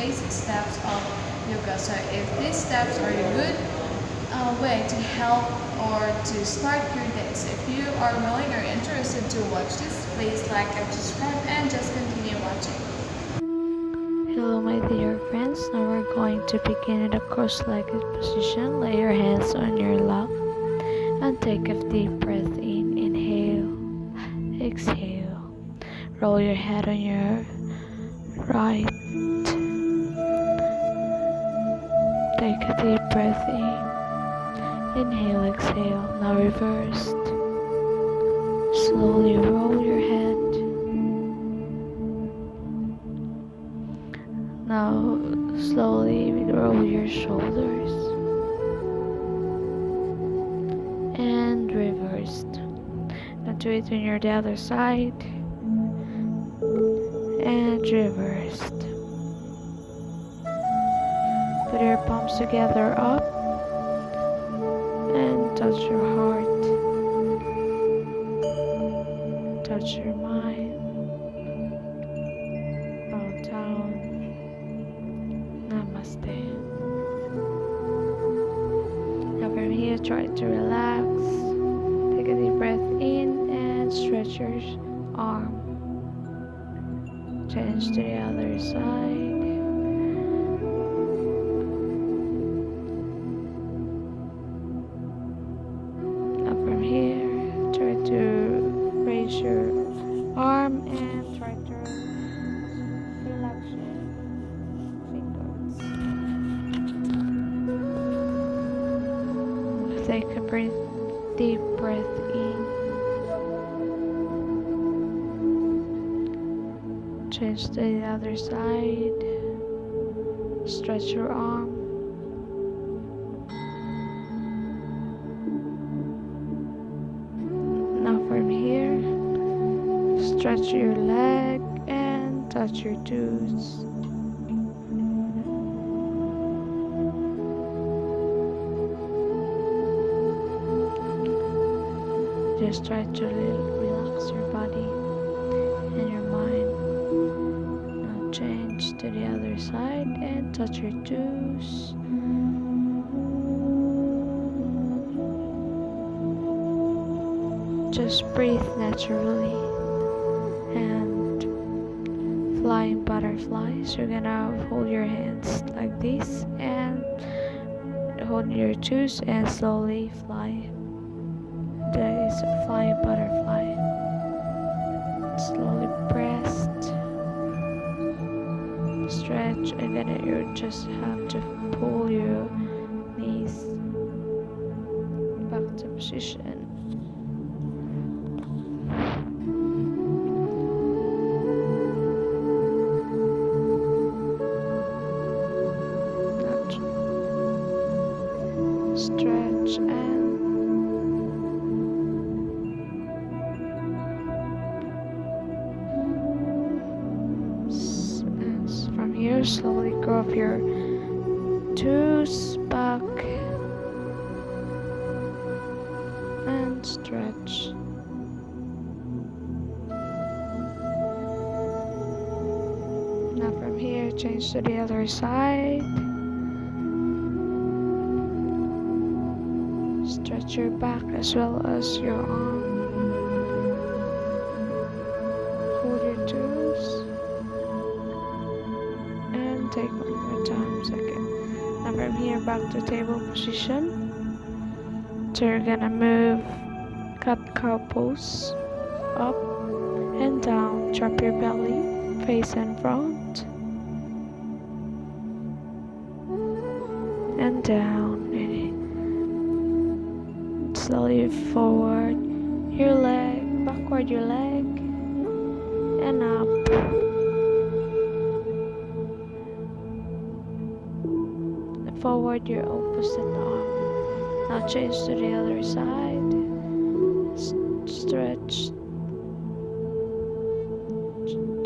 basic steps of yoga. So if these steps are a good way to help or to start your day. So if you are willing or interested to watch this, please like and subscribe and just continue watching. Hello my dear friends, now we're going to begin in a cross-legged position. Lay your hands on your lap and take a deep breath in. Inhale, exhale. Roll your head on your right. Take a deep breath in. Inhale, exhale. Now reversed. Slowly roll your head. Now slowly roll your shoulders. And reversed. Now do it on the other side. And reversed. Put your palms together up and touch your heart. Touch your mind. Bow down. Namaste. Now from here, try to relax. Take a deep breath in and stretch your arm. Change to the other side. Now from here, try to raise your arm and try to relax your fingers. Take a deep breath in. Change to the other side. Stretch your arm. Now from here, stretch your leg and touch your toes. Just try to relax your body and your mind. Now change to the other side and touch your toes. Just breathe naturally. And flying butterflies, you're gonna hold your hands like this and hold your toes and slowly fly. That is a flying butterfly. Slowly press, stretch, and then you just have to pull your knees back to position. Stretch and from here slowly curve your toes back and stretch. Now from here change to the other side. Stretch your back as well as your arm. Hold your toes. And take one more time, second. Now from here back to table position. So you're gonna move cat cow pose. Up and down. Drop your belly. Face in front. And down. Slowly forward your leg, backward your leg, and up. Forward your opposite arm. Now change to the other side. Stretch.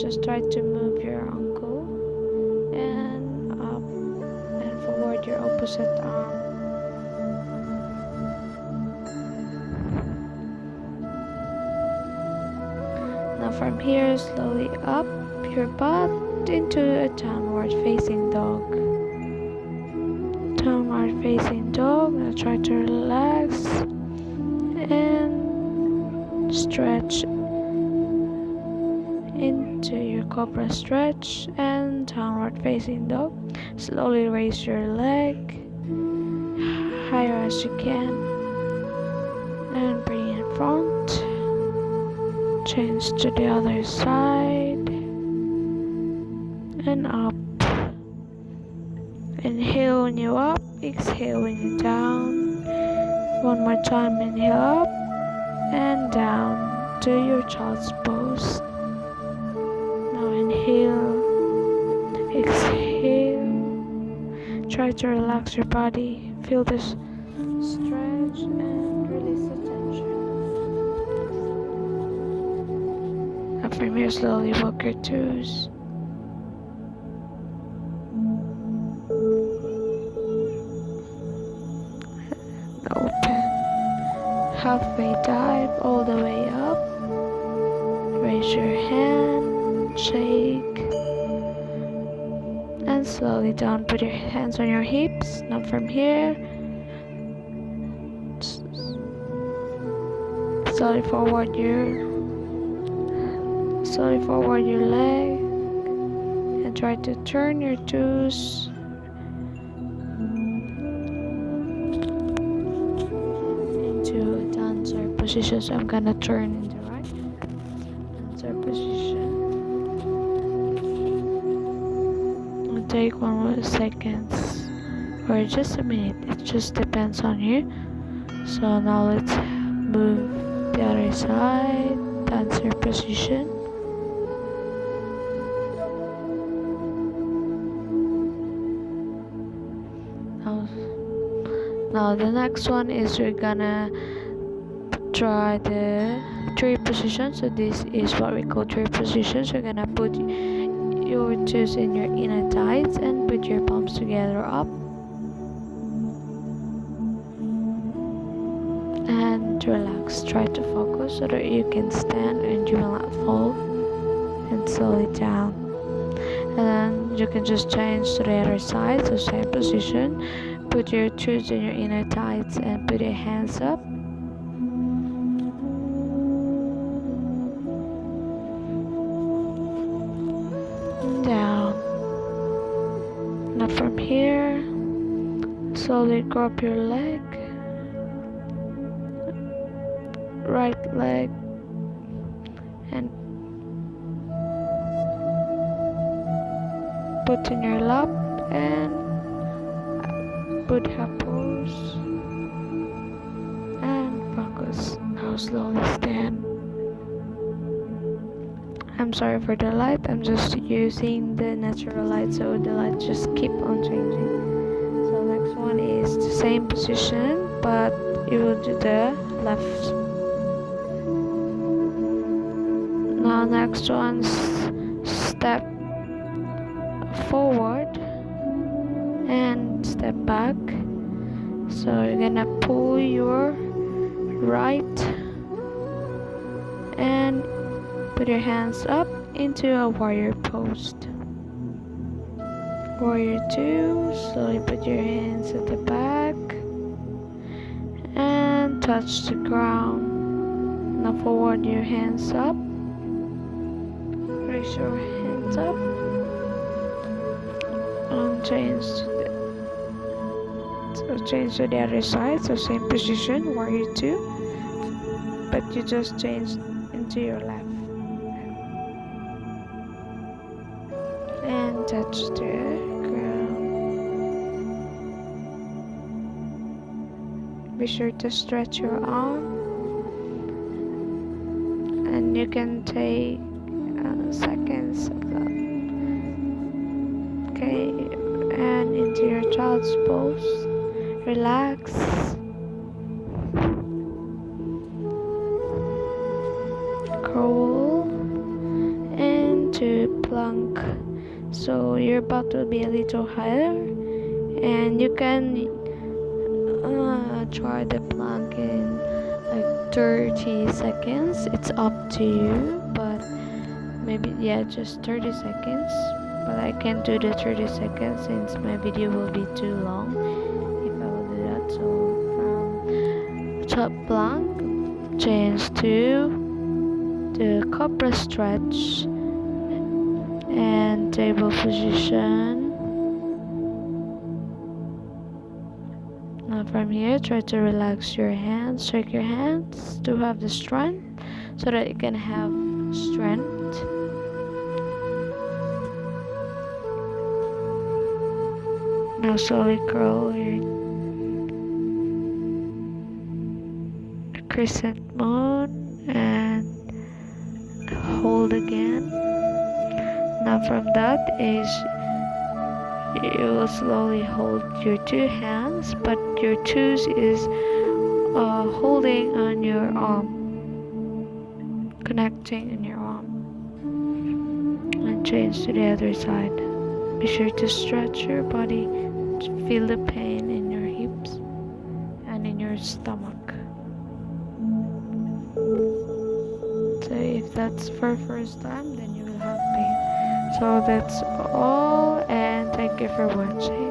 Just try to move your ankle and up and forward your opposite arm. Now from here, slowly up your butt into a downward downward facing dog. Downward facing dog. Now try to relax and stretch into your cobra stretch and downward facing dog. Slowly raise your leg higher as you can and bring in front. Change to the other side and up. Inhale when you up, exhale when you down. One more time, inhale up and down to your child's pose. Now inhale, exhale. Try to relax your body. Feel this stretch and release the tension. And from here, slowly walk your toes. Open. Halfway dive all the way up. Raise your hand, shake, and slowly down. Put your hands on your hips. Now from here, slowly forward your leg, and try to turn your toes into a dancer position. So I'm gonna turn in the right dancer position. It'll take 1 more seconds or just a minute. It just depends on you. So now let's move the other side, dancer position. Now the next one is we're gonna try the tree position. So this is what we call tree position. So you're gonna put your toes in your inner thighs and put your palms together up and relax. Try to focus so that you can stand and you will not fall, and slowly down. And then you can just change to the other side. So same position. Put your toes in your inner thighs and put your hands up. Down. Now from here, slowly grab your leg, right leg, and put in your lap and Buddha pose and focus. Now slowly stand. I'm sorry for the light, I'm just using the natural light, so the light just keep on changing. So next one is the same position, but you will do the left. Now next one, step forward and step back. So you're gonna pull your right and put your hands up into a warrior pose. Warrior 2, slowly put your hands at the back and touch the ground. Now forward your hands up, raise your hands up and change to the other side. So same position, warrior 2, but you just change into your left and touch the ground. Be sure to stretch your arm, and you can take seconds of that. Okay, and into your child's pose. Relax. Curl into plank. So your butt will be a little higher, and you can try the plank in like 30 seconds. It's up to you, but maybe just 30 seconds. but I can't do the 30 seconds since my video will be too long if I will do that. So from top plank, change to the cobra stretch and table position. Now from here, try to relax your hands, shake your hands to have the strength so that you can have strength. Now slowly curl your crescent moon and hold again. Now from that is you will slowly hold your two hands, but your toes is holding on your arm, connecting in your arm, and change to the other side. Be sure to stretch your body to feel the pain in your hips and in your stomach. So if that's for first time, then you will have pain. So that's all, and thank you for watching.